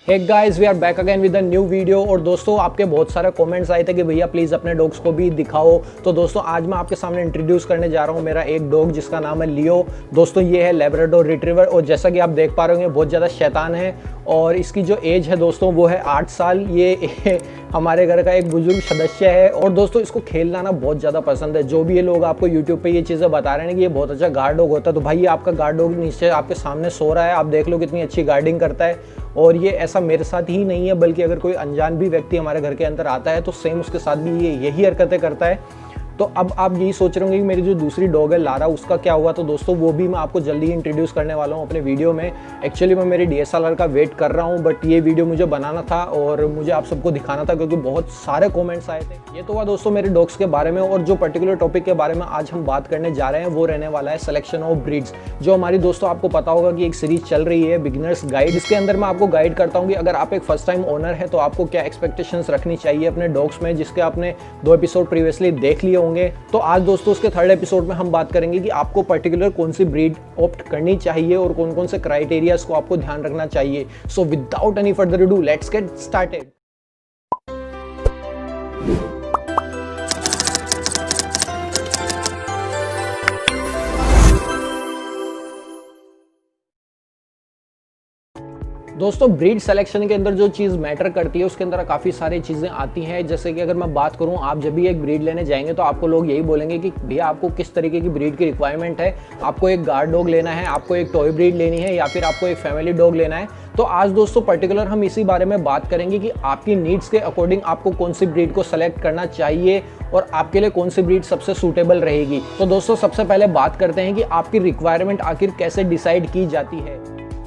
Hey guys, we are back again with a new video. और दोस्तों, आपके बहुत सारे कमेंट्स आए थे कि भैया प्लीज़ अपने डॉग्स को भी दिखाओ। तो दोस्तों, आज मैं आपके सामने इंट्रोड्यूस करने जा रहा हूँ मेरा एक डॉग जिसका नाम है लियो। दोस्तों, ये है लैब्राडोर रिट्रीवर और जैसा कि आप देख पा रहे होंगे बहुत ज़्यादा शैतान है और इसकी जो एज है दोस्तों वो है 8 साल। ये हमारे घर का एक बुजुर्ग सदस्य है और दोस्तों इसको खेलना ना बहुत ज़्यादा पसंद है। जो भी ये लोग आपको यूट्यूब पे ये चीज़ें बता रहे हैं कि ये बहुत अच्छा गार्ड डॉग होता है, तो भाई ये आपका गार्ड डॉग नीचे आपके सामने सो रहा है। आप देख लो कितनी अच्छी गार्डिंग करता है। और ये ऐसा मेरे साथ ही नहीं है बल्कि अगर कोई अनजान भी व्यक्ति हमारे घर के अंदर आता है तो सेम उसके साथ भी ये यही हरकतें करता है। तो अब आप यही सोच रहे होंगे कि मेरी जो दूसरी डॉग है लारा, उसका क्या हुआ। तो दोस्तों वो भी मैं आपको जल्दी ही इंट्रोड्यूस करने वाला हूँ अपने वीडियो में। एक्चुअली मैं मेरी DSLR का वेट कर रहा हूँ, बट ये वीडियो मुझे बनाना था और मुझे आप सबको दिखाना था क्योंकि बहुत सारे कमेंट्स आए थे। ये तो हुआ दोस्तों मेरे डॉग्स के बारे में। और जो पर्टिकुलर टॉपिक के बारे में आज हम बात करने जा रहे हैं वो रहने वाला है सिलेक्शन ऑफ ब्रीड्स। जो हमारी दोस्तों आपको पता होगा कि एक सीरीज चल रही है बिगिनर्स गाइड, जिसके अंदर मैं आपको गाइड करता हूँ कि अगर आप एक फर्स्ट टाइम ओनर है तो आपको क्या एक्सपेक्टेशंस रखनी चाहिए अपने डॉग्स में, जिसके आपने 2 एपिसोड प्रीवियसली देख लिए होंगे। तो आज दोस्तों उसके 3rd एपिसोड में हम बात करेंगे कि आपको पर्टिकुलर कौन सी ब्रीड ऑप्ट करनी चाहिए और कौन कौन से क्राइटेरियाज को आपको ध्यान रखना चाहिए। So without any further ado let's get started. दोस्तों, ब्रीड सिलेक्शन के अंदर जो चीज़ मैटर करती है उसके अंदर काफ़ी सारी चीज़ें आती हैं। जैसे कि अगर मैं बात करूं, आप जब भी एक ब्रीड लेने जाएंगे तो आपको लोग यही बोलेंगे कि भैया आपको किस तरीके की ब्रीड की रिक्वायरमेंट है। आपको एक गार्ड डॉग लेना है, आपको एक टॉय ब्रीड लेनी है या फिर आपको एक फैमिली डॉग लेना है। तो आज दोस्तों पर्टिकुलर हम इसी बारे में बात करेंगे कि आपकी नीड्स के अकॉर्डिंग आपको कौन सी ब्रीड को सेलेक्ट करना चाहिए और आपके लिए कौन सी ब्रीड सबसे सूटेबल रहेगी। तो दोस्तों सबसे पहले बात करते हैं कि आपकी रिक्वायरमेंट आखिर कैसे डिसाइड की जाती है।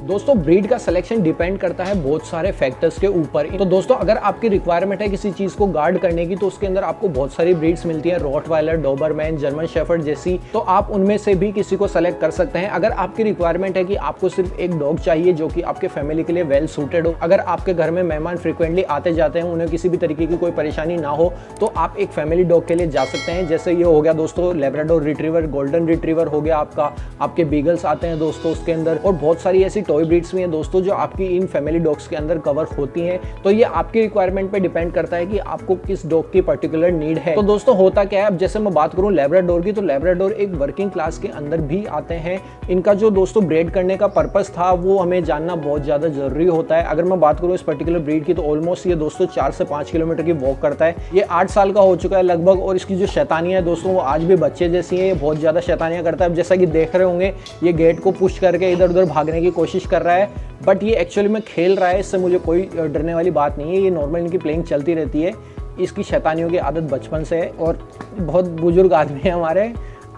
दोस्तों, ब्रीड का सिलेक्शन डिपेंड करता है बहुत सारे फैक्टर्स के ऊपर। तो दोस्तों अगर आपकी रिक्वायरमेंट है किसी चीज़ को गार्ड करने की तो उसके अंदर आपको बहुत सारी ब्रीड्स मिलती हैं, रॉटवाइलर, डोबरमैन, जर्मन शेफर्ड जैसी। तो आप उनमें से भी किसी को सेलेक्ट कर सकते हैं। अगर आपकी रिक्वायरमेंट है कि आपको सिर्फ एक डॉग चाहिए जो कि आपके फैमिली के लिए वेल सूटेड हो, अगर आपके घर में मेहमान फ्रिक्वेंटली आते जाते हैं, उन्हें किसी भी तरीके की कोई परेशानी ना हो, तो आप एक फैमिली डॉग के लिए जा सकते हैं। जैसे ये हो गया दोस्तों लैब्राडोर रिट्रीवर, गोल्डन रिट्रीवर हो गया आपके बीगल्स आते हैं दोस्तों उसके अंदर, और बहुत सारी ऐसी टॉय ब्रीड्स भी हैं दोस्तों जो आपकी इन फैमिली डॉग्स के अंदर कवर होती हैं। तो ये आपकी रिक्वायरमेंट पे डिपेंड करता है कि आपको किस डॉग की पर्टिकुलर नीड है। तो दोस्तों होता क्या है, अब जैसे मैं बात करूं लैब्राडोर की, तो लैब्राडोर एक वर्किंग क्लास के अंदर भी आते हैं। इनका जो दोस्तों ब्रीड करने का पर्पस था वो हमें जानना बहुत ज़्यादा जरूरी होता है। अगर मैं बात करूँ इस पर्टिकुलर ब्रीड की तो ऑलमोस्ट ये दोस्तों 4 से 5 किलोमीटर की वॉक करता है। ये 8 साल का हो चुका है लगभग और इसकी जो शैतानियाँ है दोस्तों वो आज भी बच्चे जैसी है। ये बहुत ज़्यादा शैतानियाँ करता है। जैसा कि देख रहे होंगे ये गेट को पुश करके इधर उधर भागने की कोशिश कर रहा है, बट ये एक्चुअली में खेल रहा है। इससे मुझे कोई डरने वाली बात नहीं है। ये नॉर्मल इनकी प्लेइंग चलती रहती है। इसकी शैतानियों की आदत बचपन से है और बहुत बुजुर्ग आदमी है हमारे,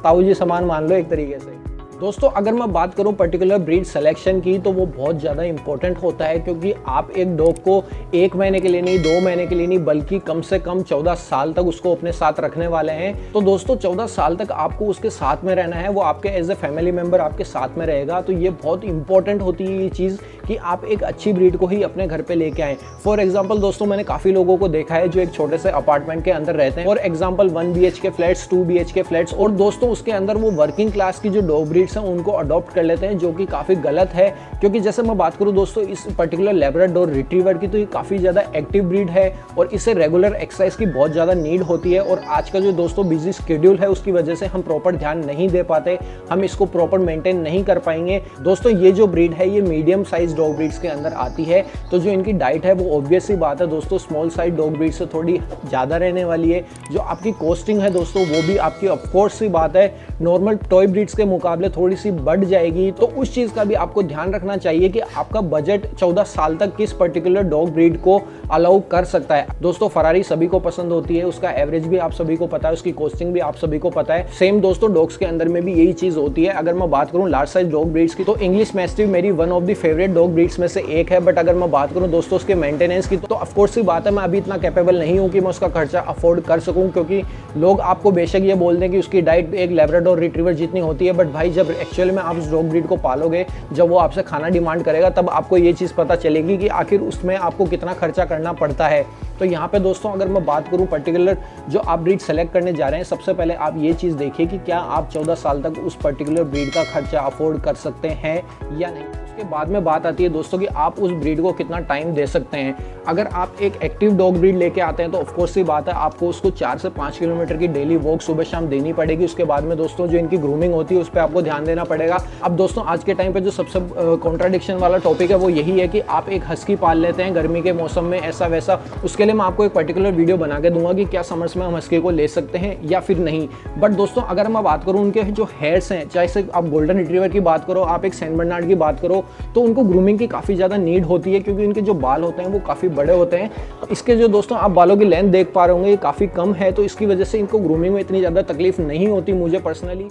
ताऊ जी समान मान लो एक तरीके से। दोस्तों अगर मैं बात करूं पर्टिकुलर ब्रीड सिलेक्शन की तो वो बहुत ज़्यादा इंपॉर्टेंट होता है, क्योंकि आप एक डॉग को 1 महीने के लिए नहीं, 2 महीने के लिए नहीं, बल्कि कम से कम 14 साल तक उसको अपने साथ रखने वाले हैं। तो दोस्तों 14 साल तक आपको उसके साथ में रहना है, वो आपके एज ए फैमिली मेम्बर आपके साथ में रहेगा। तो ये बहुत इंपॉर्टेंट होती है ये चीज़ कि आप एक अच्छी ब्रीड को ही अपने घर पे लेके आएँ। फॉर एग्जाम्पल दोस्तों मैंने काफ़ी लोगों को देखा है जो एक छोटे से अपार्टमेंट के अंदर रहते हैं, for example 1 BHK flats, 2 BHK flats, और दोस्तों उसके अंदर वो वर्किंग क्लास की जो डॉग ब्रीड्स हैं उनको अडॉप्ट कर लेते हैं, जो कि काफ़ी गलत है। क्योंकि जैसे मैं बात करूं दोस्तों इस पर्टिकुलर लैब्राडोर रिट्रीवर की, तो ये काफ़ी ज़्यादा एक्टिव ब्रीड है और इसे रेगुलर एक्सरसाइज की बहुत ज़्यादा नीड होती है। और आज का जो दोस्तों बिजी शेड्यूल है उसकी वजह से हम प्रॉपर ध्यान नहीं दे पाते, हम इसको प्रॉपर मेंटेन नहीं कर पाएंगे। दोस्तों ये जो ब्रीड है ये मीडियम साइज डॉग ब्रीड्स के अंदर आती है। तो जो इनकी डाइट है वो ऑब्वियस सी बात है दोस्तों स्मॉल साइज डॉग ब्रीड से थोड़ी ज़्यादा रहने वाली है। जो आपकी कॉस्टिंग है दोस्तों वो भी आपकी ऑफकोर्स सी बात है नॉर्मल टॉय ब्रीड्स के मुकाबले थोड़ी सी बढ़ जाएगी। तो उस चीज़ का भी आपको ध्यान रखना चाहिए कि आपका बजट 14 साल तक किस पर्टिकुलर डॉग ब्रीड को अलाउ कर सकता है। दोस्तों फरारी सभी को पसंद होती है, उसका एवरेज भी आप सभी को पता है, उसकी कॉस्टिंग भी आप सभी को पता है। सेम दोस्तों डॉग्स के अंदर में भी यही चीज़ होती है। अगर मैं बात करूँ लार्ज साइज डॉग ब्रीड्स की तो इंग्लिश मैस्टिफ मेरी one of the favourite dog breeds में से एक है। बट अगर मैं बात करूँ दोस्तों उसके मेंटेनेंस की तो ऑफकोर्स सी बात है मैं अभी इतना कैपेबल नहीं हूँ कि मैं उसका खर्चा अफोर्ड कर सकूँ, क्योंकि लोग आपको बेशक ये बोल दें कि उसकी डाइट एक लैब्राडोर रिट्रीवर जितनी होती है, बट भाई जब एक्चुअली में आप उस डॉग ब्रीड को पालोगे, जब वो आपसे खाना डिमांड करेगा तब आपको ये चीज़ पता चलेगी कि आखिर उसमें आपको कितना खर्चा करना पड़ता है। तो यहाँ पे दोस्तों अगर मैं बात करूँ पर्टिकुलर जो आप ब्रीड सेलेक्ट करने जा रहे हैं, सबसे पहले आप ये चीज़ देखिए कि क्या आप 14 साल तक उस पर्टिकुलर ब्रीड का खर्चा अफोर्ड कर सकते हैं या नहीं। उसके बाद में बात आती है दोस्तों कि आप उस ब्रीड को कितना टाइम दे सकते हैं। अगर आप एक एक्टिव डॉग ब्रीड लेके आते हैं तो ऑफकोर्स ही बात है, आपको उसको 4 से 5 किलोमीटर की डेली वॉक सुबह शाम देनी पड़ेगी। उसके बाद में दोस्तों जो इनकी ग्रूमिंग होती है उस पर आपको ध्यान देना पड़ेगा। अब दोस्तों आज के टाइम पे जो सबसे कॉन्ट्राडिक्शन वाला टॉपिक है वो यही है कि आप एक हस्की पाल लेते हैं गर्मी के मौसम में ऐसा वैसा। उसके लिए मैं आपको एक पर्टिकुलर वीडियो बना के दूंगा कि क्या समर्स में हम हस्की को ले सकते हैं या फिर नहीं। बट दोस्तों अगर मैं बात करूँ उनके जो हेयर्स हैं, चाहे से आप गोल्डन रिट्रीवर की बात करो, आप एक सेंट बर्नार्ड की बात करो, तो उनको ग्रूमिंग की काफ़ी ज़्यादा नीड होती है क्योंकि उनके जो बाल होते हैं वो काफ़ी बड़े होते हैं। इसके जो दोस्तों आप बालों की लेंथ देख पा रहे होंगे ये काफ़ी कम है, तो इसकी वजह से इनको ग्रूमिंग में इतनी ज़्यादा तकलीफ नहीं होती मुझे पर्सनली।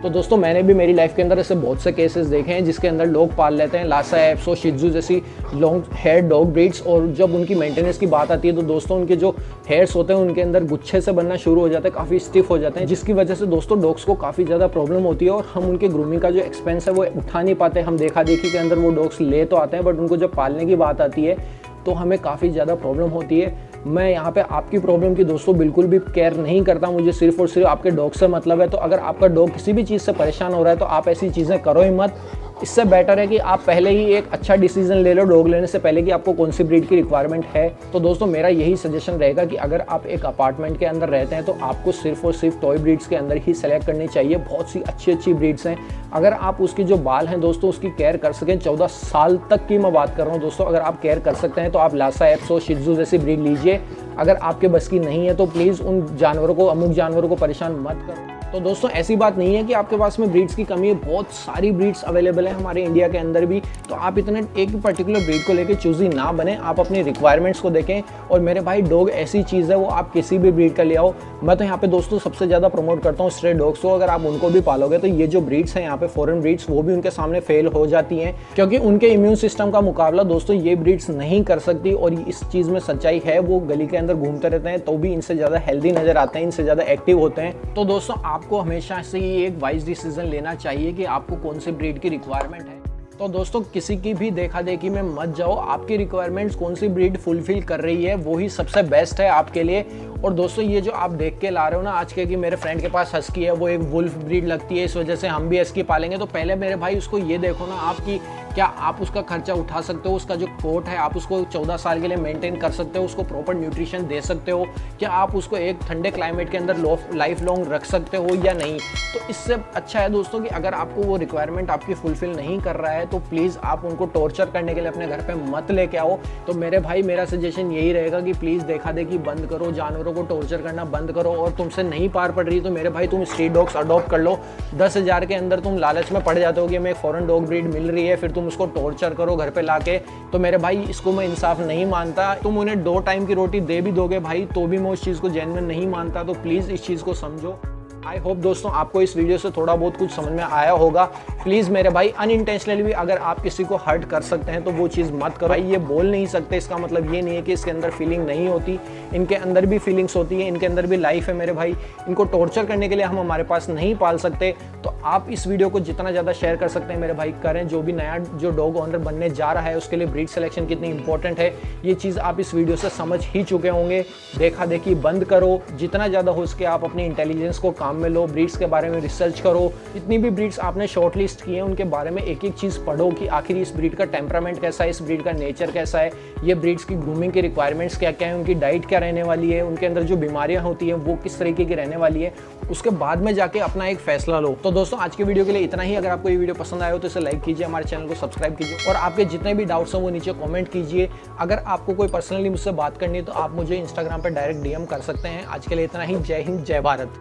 तो दोस्तों मैंने भी मेरी लाइफ के अंदर ऐसे बहुत से केसेस देखे हैं जिसके अंदर लोग पाल लेते हैं लासा एप्सो, शित्जू जैसी लॉन्ग हेयर डॉग ब्रीड्स, और जब उनकी मेंटेनेंस की बात आती है तो दोस्तों उनके जो हेयर्स होते हैं उनके अंदर गुच्छे से बनना शुरू हो जाते हैं, काफ़ी स्टिफ हो जाते हैं, जिसकी वजह से दोस्तों डॉग्स को काफ़ी ज़्यादा प्रॉब्लम होती है और हम उनके ग्रूमिंग का जो एक्सपेंस है वो उठा नहीं पाते। हम देखा देखी के अंदर वो डॉग्स ले तो आते हैं बट उनको जब पालने की बात आती है तो हमें काफ़ी ज़्यादा प्रॉब्लम होती है। मैं यहाँ पे आपकी प्रॉब्लम की दोस्तों बिल्कुल भी केयर नहीं करता, मुझे सिर्फ और सिर्फ आपके डॉग से मतलब है। तो अगर आपका डॉग किसी भी चीज़ से परेशान हो रहा है तो आप ऐसी चीज़ें करो ही मत। इससे बेटर है कि आप पहले ही एक अच्छा डिसीजन ले लो डॉग लेने से पहले कि आपको कौन सी ब्रीड की रिक्वायरमेंट है। तो दोस्तों मेरा यही सजेशन रहेगा कि अगर आप एक अपार्टमेंट के अंदर रहते हैं तो आपको सिर्फ और सिर्फ टॉय ब्रीड्स के अंदर ही सेलेक्ट करनी चाहिए। बहुत सी अच्छी अच्छी ब्रीड्स हैं, अगर आप उसकी जो बाल हैं दोस्तों उसकी केयर कर सकें, 14 साल तक की मैं बात कर रहा हूँ दोस्तों, अगर आप केयर कर सकते हैं तो आप लासा एप्सो, शित्जू जैसी ब्रीड लीजिए। अगर आपके बस की नहीं है तो प्लीज़ उन जानवरों को, अमुक जानवरों को परेशान मत करो। तो दोस्तों ऐसी बात नहीं है कि आपके पास में ब्रीड्स की कमी है, बहुत सारी ब्रीड्स अवेलेबल है हमारे इंडिया के अंदर भी। तो आप इतने एक पर्टिकुलर ब्रीड को लेकर चूजी ना बने, आप अपनी रिक्वायरमेंट्स को देखें। और मेरे भाई डॉग ऐसी चीज़ है वो आप किसी भी ब्रीड का ले आओ। मैं तो यहाँ पे दोस्तों सबसे ज़्यादा प्रमोट करता हूँ स्ट्रे डॉग्स को। अगर आप उनको भी पालोगे तो ये जो ब्रीड्स हैं यहाँ पे फॉरेन ब्रीड्स वो भी उनके सामने फेल हो जाती हैं क्योंकि उनके इम्यून सिस्टम का मुकाबला दोस्तों ये ब्रीड्स नहीं कर सकती। और इस चीज़ में सच्चाई है, वो गली के अंदर घूमते रहते हैं तो भी इनसे ज़्यादा हेल्दी नजर आते हैं, इनसे ज़्यादा एक्टिव होते हैं। तो दोस्तों आपको हमेशा से ये एक वाइज डिसीजन लेना चाहिए कि आपको कौन से ब्रीड की रिक्वायरमेंट है। तो दोस्तों किसी की भी देखा देखी में मत जाओ, आपकी रिक्वायरमेंट्स कौन सी ब्रीड फुलफिल कर रही है वही सबसे बेस्ट है आपके लिए। और दोस्तों ये जो आप देख के ला रहे हो ना आज के कि मेरे फ्रेंड के पास हस्की है, वो एक वुल्फ ब्रीड लगती है, इस वजह से हम भी हस्की पालेंगे, तो पहले मेरे भाई उसको ये देखो ना आपकी क्या आप उसका खर्चा उठा सकते हो, उसका जो कोट है आप उसको 14 साल के लिए मेंटेन कर सकते हो, उसको प्रॉपर न्यूट्रिशन दे सकते हो, क्या आप उसको एक ठंडे क्लाइमेट के अंदर लाइफ लॉन्ग रख सकते हो या नहीं। तो इससे अच्छा है दोस्तों कि अगर आपको वो रिक्वायरमेंट आपकी फुलफिल नहीं कर रहा है तो प्लीज़ आप उनको टॉर्चर करने के लिए अपने घर पे मत लेके आओ। तो मेरे भाई मेरा सजेशन यही रहेगा कि प्लीज़ देखा देखी बंद करो, जानवरों को टॉर्चर करना बंद करो। और तुमसे नहीं पार पड़ रही तो मेरे भाई तुम स्ट्रीट डॉग्स अडॉप्ट कर लो। 10,000 के अंदर तुम लालच में पड़ जाते हो कि हमें एक फॉरेन डॉग ब्रीड मिल रही है, फिर तुम उसको टॉर्चर करो घर पे लाके। तो मेरे भाई इसको मैं इंसाफ नहीं मानता। तुम उन्हें 2 टाइम की रोटी दे भी दोगे भाई तो भी मैं उस चीज़ को जेन्युइन नहीं मानता। तो प्लीज़ इस चीज़ को समझो। आई होप दोस्तों आपको इस वीडियो से थोड़ा बहुत कुछ समझ में आया होगा। प्लीज़ मेरे भाई अनइंटेंशनली भी अगर आप किसी को हर्ट कर सकते हैं तो वो चीज़ मत करो। भाई ये बोल नहीं सकते, इसका मतलब ये नहीं है कि इसके अंदर फीलिंग नहीं होती, इनके अंदर भी फीलिंग्स होती है, इनके अंदर भी लाइफ है मेरे भाई। इनको टॉर्चर करने के लिए हम हमारे पास नहीं पाल सकते। तो आप इस वीडियो को जितना ज़्यादा शेयर कर सकते हैं मेरे भाई करें। जो भी नया जो डॉग ऑनर बनने जा रहा है उसके लिए ब्रीड सिलेक्शन कितनी इंपॉर्टेंट है ये चीज़ आप इस वीडियो से समझ ही चुके होंगे। देखा देखी बंद करो, जितना ज़्यादा हो सके आप अपनी इंटेलिजेंस को काम में लो, ब्रीड्स के बारे में रिसर्च करो। जितनी भी ब्रीड्स आपने शॉर्ट लिस्ट की हैं उनके बारे में एक एक चीज़ पढ़ो कि आखिर इस ब्रीड का टेम्परामेंट कैसा है, इस ब्रीड का नेचर कैसा है, ये ब्रीड्स की ग्रूमिंग की रिक्वायरमेंट्स क्या क्या है, उनकी डाइट क्या रहने वाली है, उनके अंदर जो बीमारियां होती हैं वो किस तरीके की रहने वाली है, उसके बाद में जाके अपना एक फैसला लो। तो दोस्तों आज की वीडियो के लिए इतना ही। अगर आपको ये वीडियो पसंद आया हो तो इसे लाइक कीजिए, हमारे चैनल को सब्सक्राइब कीजिए और आपके जितने भी डाउट्स हैं वो नीचे कमेंट कीजिए। अगर आपको कोई पर्सनली मुझसे बात करनी है तो आप मुझे इंस्टाग्राम पर डायरेक्ट DM कर सकते हैं। आज के लिए इतना ही। जय हिंद, जय भारत।